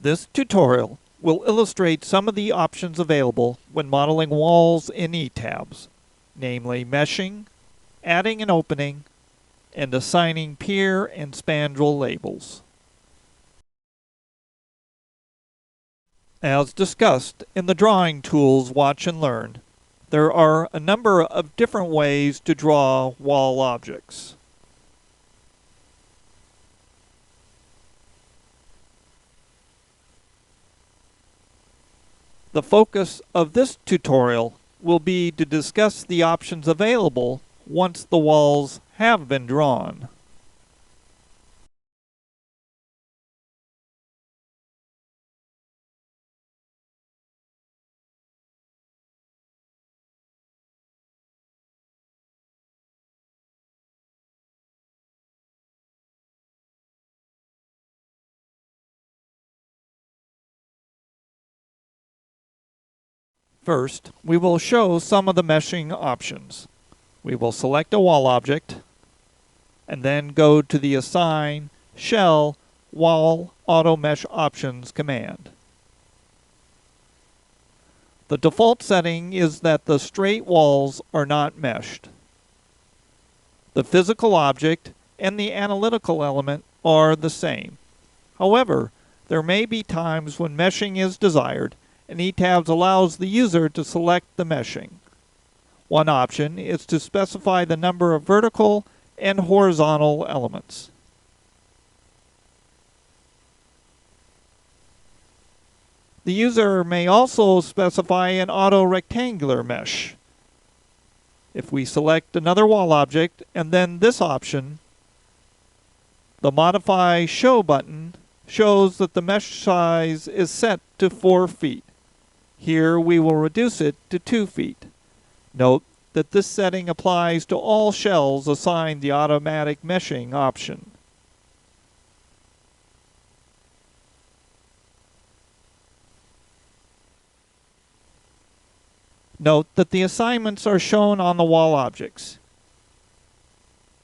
This tutorial will illustrate some of the options available when modeling walls in ETABS, namely meshing, adding and opening, and assigning pier and spandrel labels. As discussed in the drawing tools Watch and Learn, there are a number of different ways to draw wall objects. The focus of this tutorial will be to discuss the options available once the walls have been drawn. First, we will show some of the meshing options. We will select a wall object and then go to the Assign Shell Wall Auto Mesh Options command. The default setting is that the straight walls are not meshed. The physical object and the analytical element are the same. However, there may be times when meshing is desired, and ETABS allows the user to select the meshing. One option is to specify the number of vertical and horizontal elements. The user may also specify an auto-rectangular mesh. If we select another wall object and then this option, the Modify Show button shows that the mesh size is set to 4 feet. Here we will reduce it to 2 feet. Note that this setting applies to all shells assigned the automatic meshing option. Note that the assignments are shown on the wall objects.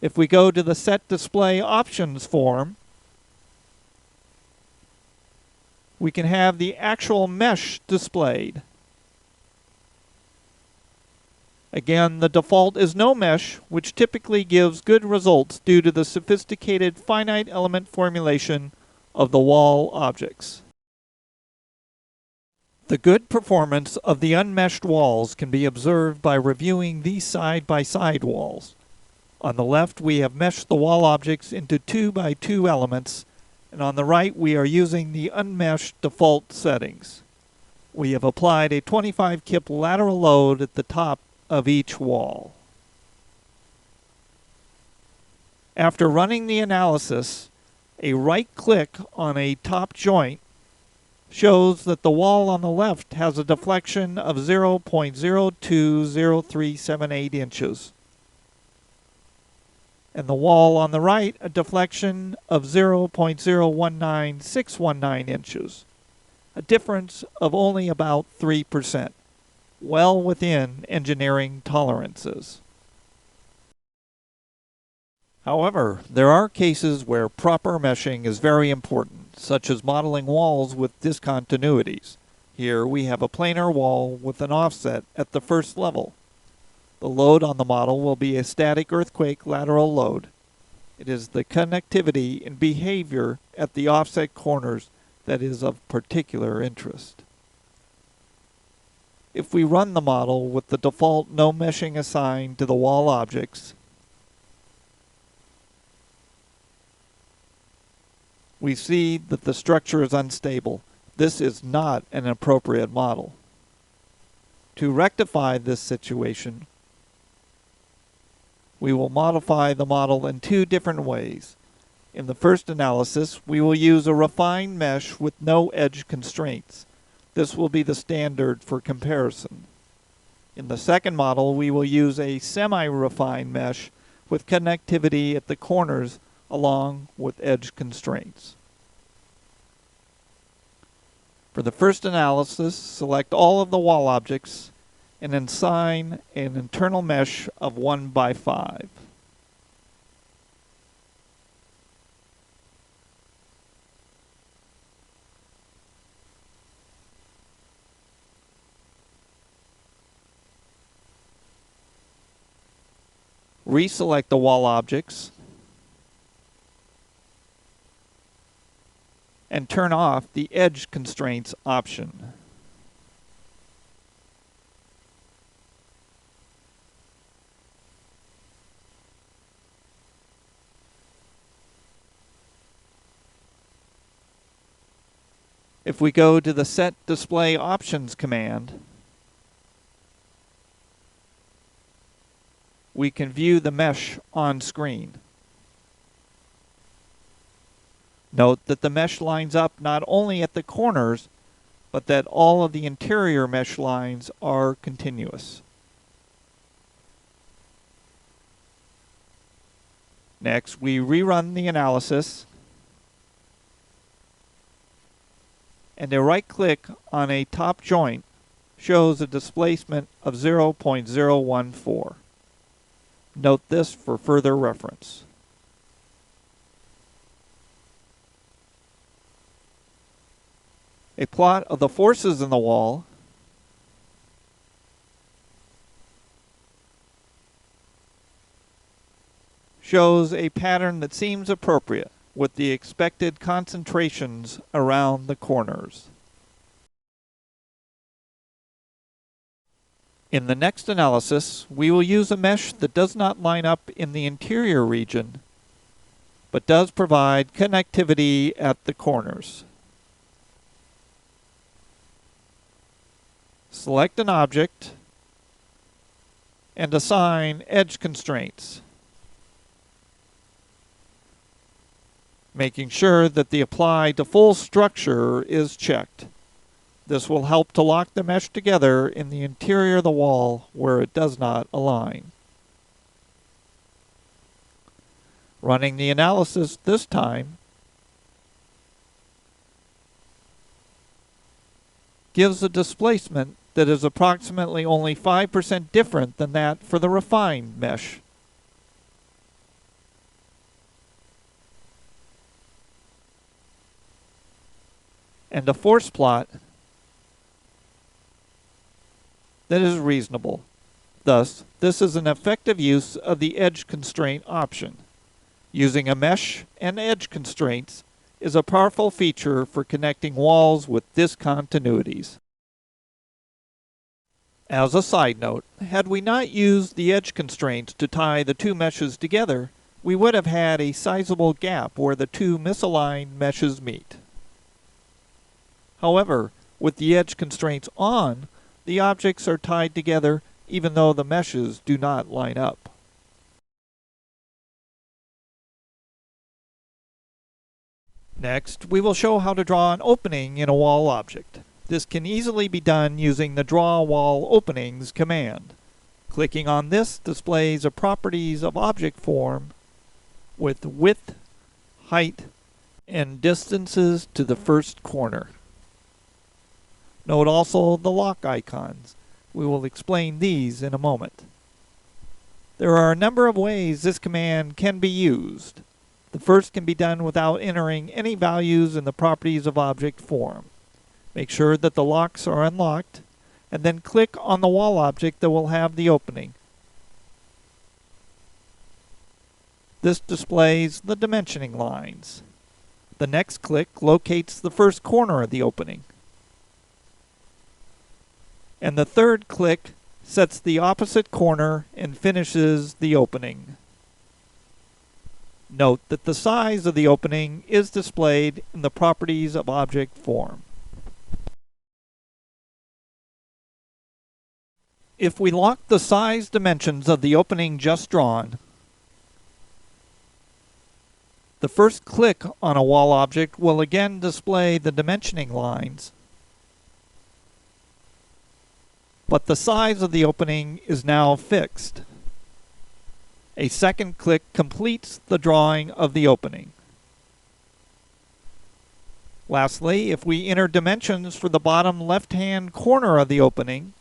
If we go to the Set Display Options form, we can have the actual mesh displayed. Again, the default is no mesh, which typically gives good results due to the sophisticated finite element formulation of the wall objects. The good performance of the unmeshed walls can be observed by reviewing these side-by-side walls. On the left, we have meshed the wall objects into 2x2 elements, and on the right, we are using the unmeshed default settings. We have applied a 25 kip lateral load at the top of each wall. After running the analysis, a right click on a top joint shows that the wall on the left has a deflection of 0.020378 inches. And the wall on the right a deflection of 0.019619 inches, a difference of only about 3%, well within engineering tolerances. However, there are cases where proper meshing is very important, such as modeling walls with discontinuities. Here we have a planar wall with an offset at the first level. The load on the model will be a static earthquake lateral load. It is the connectivity and behavior at the offset corners that is of particular interest. If we run the model with the default no meshing assigned to the wall objects, we see that the structure is unstable. This is not an appropriate model. To rectify this situation, we will modify the model in 2 different ways. In the first analysis, we will use a refined mesh with no edge constraints. This will be the standard for comparison. In the second model, we will use a semi-refined mesh with connectivity at the corners along with edge constraints. For the first analysis, select all of the wall objects and assign an internal mesh of 1x5. reselect the wall objects, and turn off the edge constraints option. If we go to the Set Display Options command, we can view the mesh on screen. Note that the mesh lines up not only at the corners, but that all of the interior mesh lines are continuous. Next, we rerun the analysis, and a right-click on a top joint shows a displacement of 0.014. Note this for further reference. A plot of the forces in the wall shows a pattern that seems appropriate with the expected concentrations around the corners. In the next analysis, we will use a mesh that does not line up in the interior region, but does provide connectivity at the corners. Select an object and assign edge constraints, making sure that the Apply to Full structure is checked. This will help to lock the mesh together in the interior of the wall where it does not align. Running the analysis this time gives a displacement that is approximately only 5% different than that for the refined mesh. And a force plot that is reasonable. Thus, this is an effective use of the edge constraint option. Using a mesh and edge constraints is a powerful feature for connecting walls with discontinuities. As a side note, had we not used the edge constraints to tie the two meshes together, we would have had a sizable gap where the two misaligned meshes meet. However, with the edge constraints on, the objects are tied together even though the meshes do not line up. Next, we will show how to draw an opening in a wall object. This can easily be done using the Draw Wall Openings command. Clicking on this displays the properties of object form with width, height, and distances to the first corner. Note also the lock icons. We will explain these in a moment. There are a number of ways this command can be used. The first can be done without entering any values in the properties of object form. Make sure that the locks are unlocked, and then click on the wall object that will have the opening. This displays the dimensioning lines. The next click locates the first corner of the opening. And the third click sets the opposite corner and finishes the opening. Note that the size of the opening is displayed in the properties of object form. If we lock the size dimensions of the opening just drawn, the first click on a wall object will again display the dimensioning lines, but the size of the opening is now fixed. A second click completes the drawing of the opening. Lastly, if we enter dimensions for the bottom left-hand corner of the opening,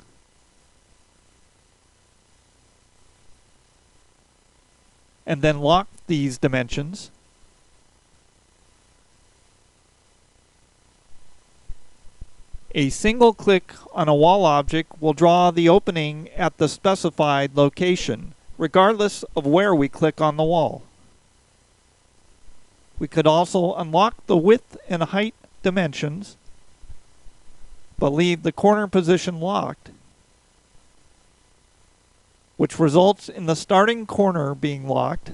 and then lock these dimensions, a single click on a wall object will draw the opening at the specified location, regardless of where we click on the wall. We could also unlock the width and height dimensions, but leave the corner position locked, which results in the starting corner being locked,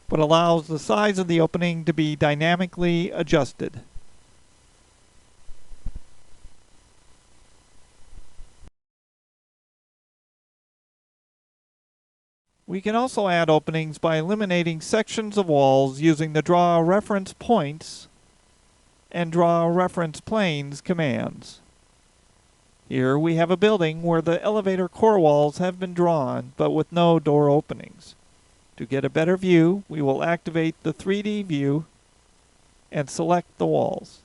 but allows the size of the opening to be dynamically adjusted. We can also add openings by eliminating sections of walls using the Draw Reference Points and Draw Reference Planes commands. Here we have a building where the elevator core walls have been drawn, but with no door openings. To get a better view, we will activate the 3D view and select the walls.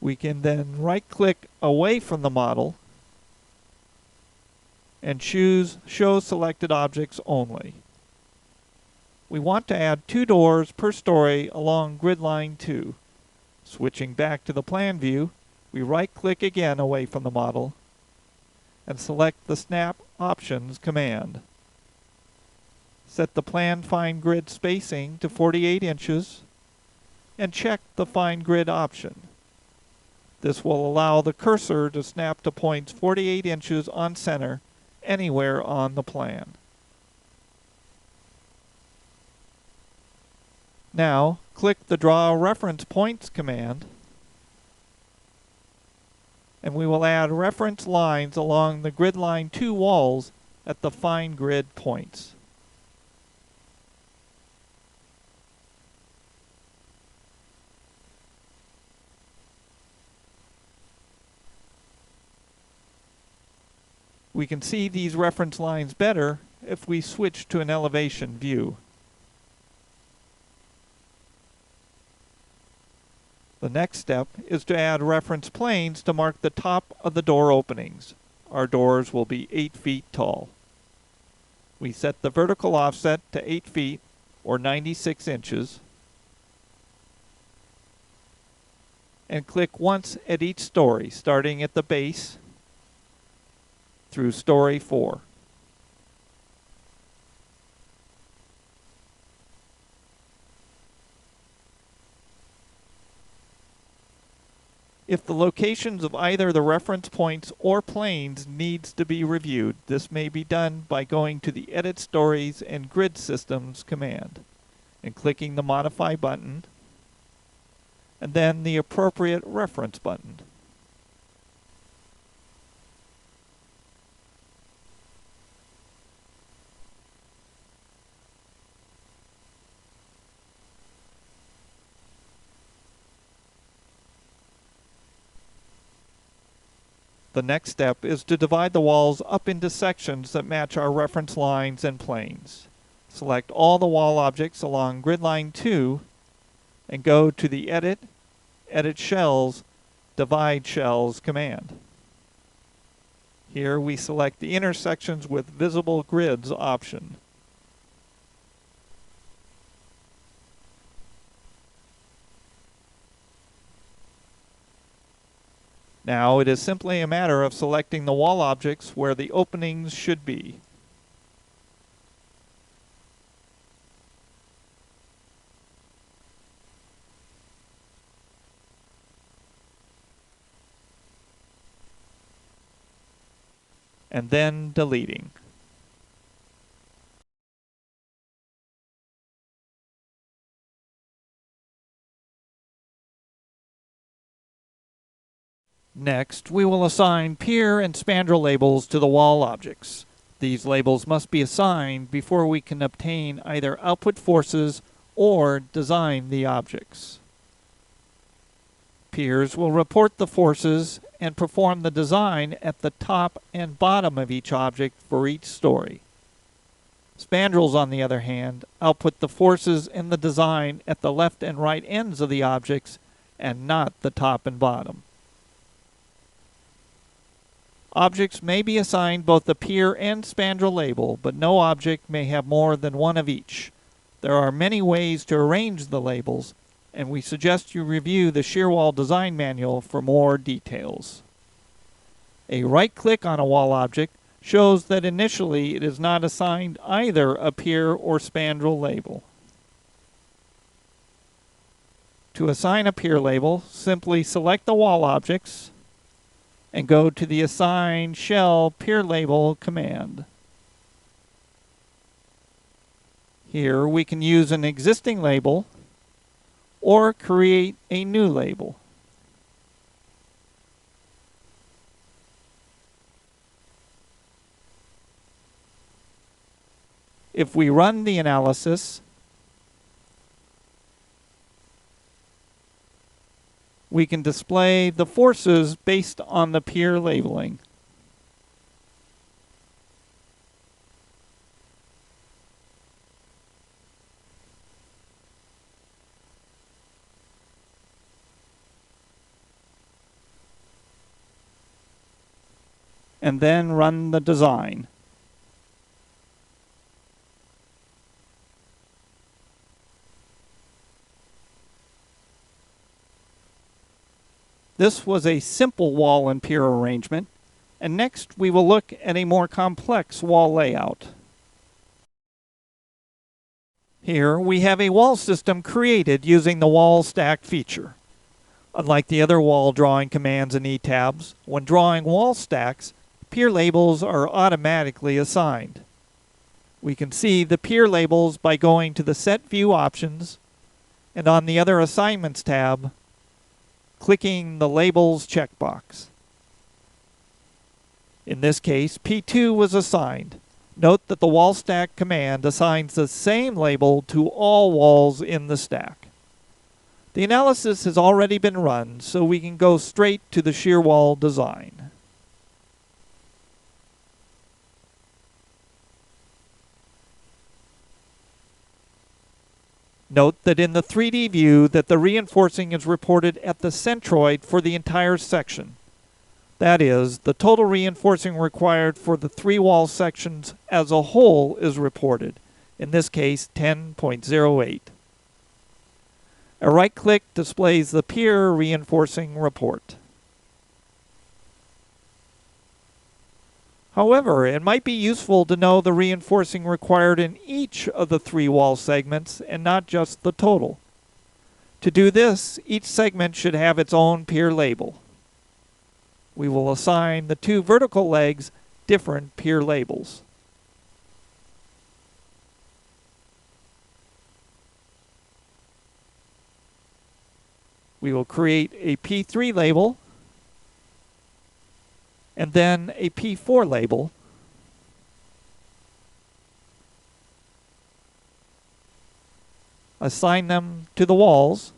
We can then right-click away from the model and choose Show Selected Objects Only. We want to add 2 doors per story along grid line 2. Switching back to the plan view, we right-click again away from the model and select the Snap Options command. Set the Plan Fine Grid spacing to 48 inches and check the Fine Grid option. This will allow the cursor to snap to points 48 inches on center anywhere on the plan. Now, click the Draw Reference Points command, and we will add reference lines along the grid line 2 walls at the fine grid points. We can see these reference lines better if we switch to an elevation view. The next step is to add reference planes to mark the top of the door openings. Our doors will be 8 feet tall. We set the vertical offset to 8 feet or 96 inches and click once at each story, starting at the base through story 4. If the locations of either the reference points or planes needs to be reviewed, this may be done by going to the Edit Stories and Grid Systems command and clicking the Modify button and then the appropriate reference button. The next step is to divide the walls up into sections that match our reference lines and planes. Select all the wall objects along grid line 2 and go to the Edit Shells, Divide Shells command. Here we select the intersections with visible grids option. Now it is simply a matter of selecting the wall objects where the openings should be. And then deleting. Next, we will assign pier and spandrel labels to the wall objects. These labels must be assigned before we can obtain either output forces or design the objects. Piers will report the forces and perform the design at the top and bottom of each object for each story. Spandrels, on the other hand, output the forces and the design at the left and right ends of the objects and not the top and bottom. Objects may be assigned both the pier and spandrel label, but no object may have more than one of each. There are many ways to arrange the labels, and we suggest you review the shear wall design manual for more details. A right click on a wall object shows that initially it is not assigned either a pier or spandrel label. To assign a pier label, simply select the wall objects and go to the Assign Shell Pier Label command. Here we can use an existing label or create a new label. If we run the analysis, we can display the forces based on the pier labeling. And then run the design. This was a simple wall and pier arrangement, and next we will look at a more complex wall layout. Here we have a wall system created using the wall stack feature. Unlike the other wall drawing commands in ETABS, when drawing wall stacks, pier labels are automatically assigned. We can see the pier labels by going to the Set View options, and on the Other Assignments tab, clicking the Labels checkbox. In this case, P2 was assigned. Note that the wall stack command assigns the same label to all walls in the stack. The analysis has already been run, so we can go straight to the shear wall design. Note that in the 3D view that the reinforcing is reported at the centroid for the entire section. That is, the total reinforcing required for the 3 wall sections as a whole is reported, in this case 10.08. A right click displays the pier reinforcing report. However, it might be useful to know the reinforcing required in each of the 3 wall segments and not just the total. To do this, each segment should have its own pier label. We will assign the 2 vertical legs different pier labels. We will create a P3 label and then a P4 label. Assign them to the walls.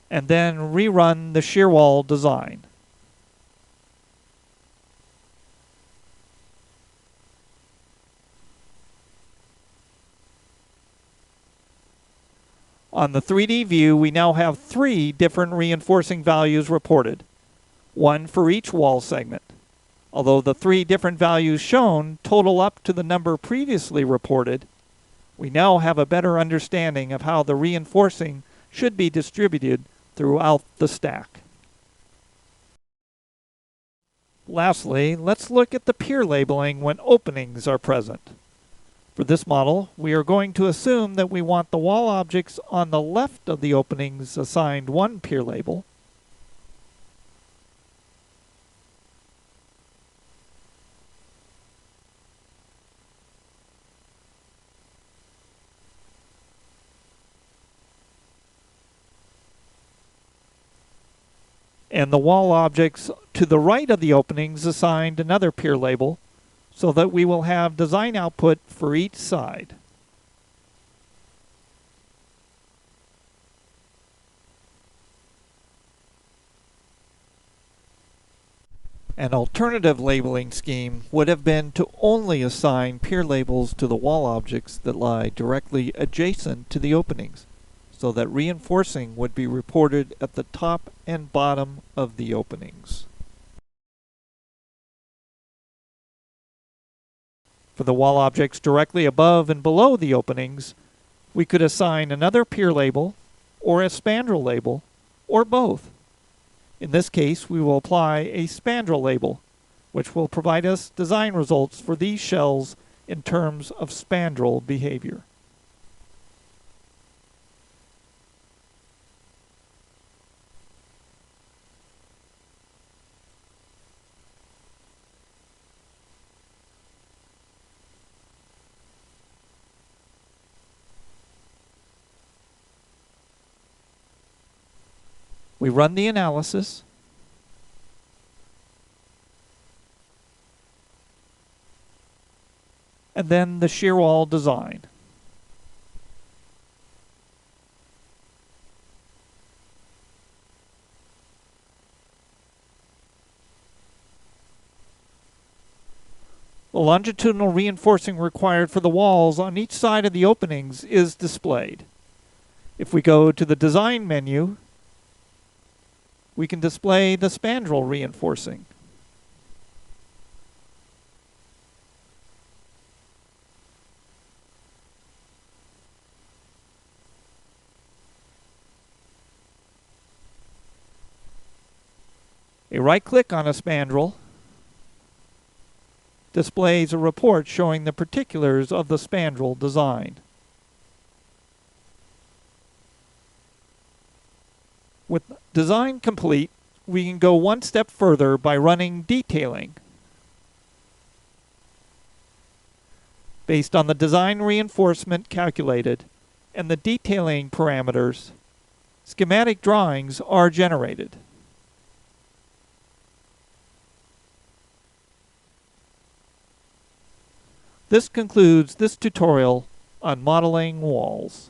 And then rerun the shear wall design. On the 3D view, we now have 3 different reinforcing values reported, 1 for each wall segment. Although the 3 different values shown total up to the number previously reported, we now have a better understanding of how the reinforcing should be distributed throughout the stack. Lastly, let's look at the pier labeling when openings are present. For this model, we are going to assume that we want the wall objects on the left of the openings assigned 1 pier label, and the wall objects to the right of the openings assigned another pier label, so that we will have design output for each side. An alternative labeling scheme would have been to only assign pier labels to the wall objects that lie directly adjacent to the openings, so that reinforcing would be reported at the top and bottom of the openings. For the wall objects directly above and below the openings, we could assign another pier label, or a spandrel label, or both. In this case, we will apply a spandrel label, which will provide us design results for these shells in terms of spandrel behavior. We run the analysis, and then the shear wall design. The longitudinal reinforcing required for the walls on each side of the openings is displayed. If we go to the Design menu, we can display the spandrel reinforcing. A right-click on a spandrel displays a report showing the particulars of the spandrel design. With design complete, we can go one step further by running detailing. Based on the design reinforcement calculated and the detailing parameters, schematic drawings are generated. This concludes this tutorial on modeling walls.